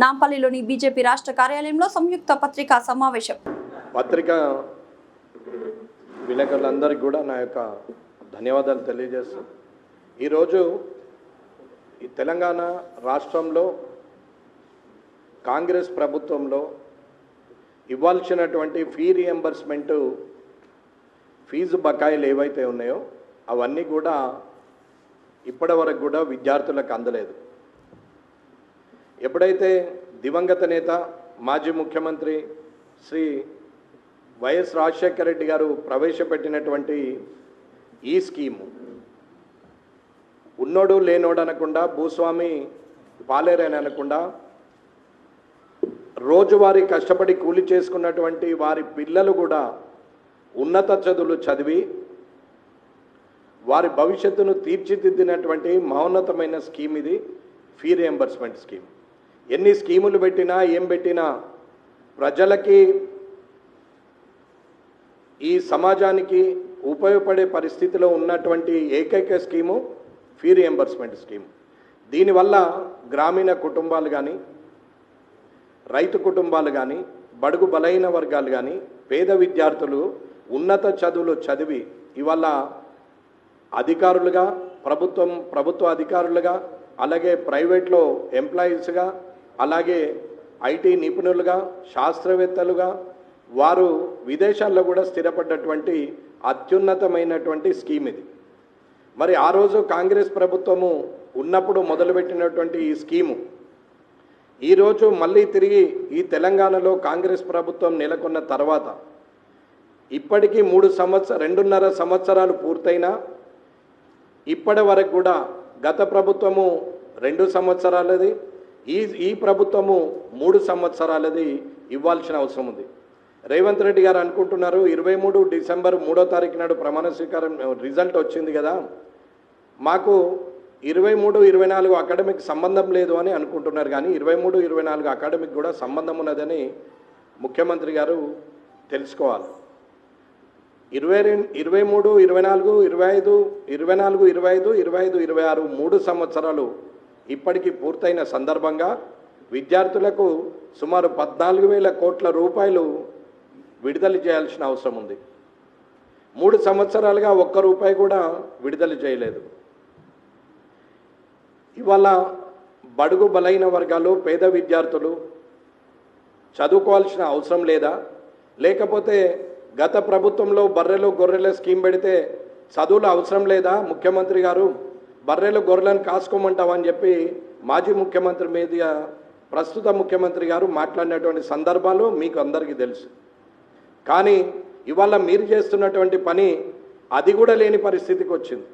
నాంపల్లిలోని BJP రాష్ట్ర కార్యాలయంలో సంయుక్త పత్రికా సమావేశం. పత్రికా విలేకరులందరికీ కూడా నా యొక్క ధన్యవాదాలు తెలియజేస్తూ ఈరోజు ఈ తెలంగాణ రాష్ట్రంలో కాంగ్రెస్ ప్రభుత్వంలో ఇవ్వాల్సినటువంటి ఫీ రియంబర్స్మెంట్ ఫీజు బకాయిలు ఏవైతే ఉన్నాయో అవన్నీ కూడా ఇప్పటి వరకు కూడా విద్యార్థులకు అందలేదు. ఎప్పుడైతే దివంగత నేత మాజీ ముఖ్యమంత్రి శ్రీ వైఎస్ రాజశేఖర రెడ్డి గారు ప్రవేశపెట్టినటువంటి ఈ స్కీము ఉన్నోడు లేనోడు అనకుండా భూస్వామి పాలేరని అనకుండా రోజువారీ కష్టపడి కూలి చేసుకున్నటువంటి వారి పిల్లలు కూడా ఉన్నత చదువులు చదివి వారి భవిష్యత్తును తీర్చిదిద్దినటువంటి మహోన్నతమైన స్కీమ్ ఇది ఫీ రియంబర్స్మెంట్ స్కీమ్. ఎన్ని స్కీములు పెట్టినా ఏం పెట్టినా ప్రజలకి ఈ సమాజానికి ఉపయోగపడే పరిస్థితిలో ఉన్నటువంటి ఏకైక స్కీము ఫీ రియంబర్స్మెంట్ స్కీమ్. దీనివల్ల గ్రామీణ కుటుంబాలు కానీ రైతు కుటుంబాలు కానీ బడుగు బలైన వర్గాలు కానీ పేద విద్యార్థులు ఉన్నత చదువులు చదివి ఇవాళ అధికారులుగా ప్రభుత్వ అధికారులుగా అలాగే ప్రైవేట్లో ఎంప్లాయీస్గా అలాగే ఐటీ నిపుణులుగా శాస్త్రవేత్తలుగా వారు విదేశాల్లో కూడా స్థిరపడ్డటువంటి అత్యున్నతమైనటువంటి స్కీమ్ ఇది. మరి ఆ రోజు కాంగ్రెస్ ప్రభుత్వము ఉన్నప్పుడు మొదలుపెట్టినటువంటి ఈ స్కీము ఈరోజు మళ్ళీ తిరిగి ఈ తెలంగాణలో కాంగ్రెస్ ప్రభుత్వం నెలకొన్న తర్వాత ఇప్పటికీ 2.5 సంవత్సరాలు పూర్తయినా ఇప్పటి వరకు కూడా గత ప్రభుత్వము 2 సంవత్సరాలది ఈ ప్రభుత్వము 3 సంవత్సరాలది ఇవ్వాల్సిన అవసరం ఉంది. రేవంత్ రెడ్డి గారు అనుకుంటున్నారు 23 డిసెంబర్ 3వ తారీఖు నాడు ప్రమాణ స్వీకారం రిజల్ట్ వచ్చింది కదా, మాకు 23-24 అకాడమిక్ సంబంధం లేదు అని అనుకుంటున్నారు. కానీ 23-24 అకాడమిక్ కూడా సంబంధం ఉన్నదని ముఖ్యమంత్రి గారు తెలుసుకోవాలి. 23-24-25 24-25-25-26 3 సంవత్సరాలు ఇప్పటికీ పూర్తయిన సందర్భంగా విద్యార్థులకు సుమారు 14,000 కోట్ల రూపాయలు విడుదల చేయాల్సిన అవసరం ఉంది. 3 సంవత్సరాలుగా ఒక్క రూపాయి కూడా విడుదల చేయలేదు. ఇవాళ బడుగు బలైన వర్గాలు పేద విద్యార్థులు చదువుకోవాల్సిన అవసరం లేదా, లేకపోతే గత ప్రభుత్వంలో బర్రెలు గొర్రెల స్కీమ్ పెడితే చదువులు అవసరం లేదా, ముఖ్యమంత్రి గారు బర్రెలు గొర్రెలను కాసుకోమంటామని చెప్పి మాజీ ముఖ్యమంత్రి మీద ప్రస్తుత ముఖ్యమంత్రి గారు మాట్లాడినటువంటి సందర్భాలు మీకు అందరికీ తెలుసు. కానీ ఇవాళ మీరు చేస్తున్నటువంటి పని అది కూడా లేని పరిస్థితికి వచ్చింది.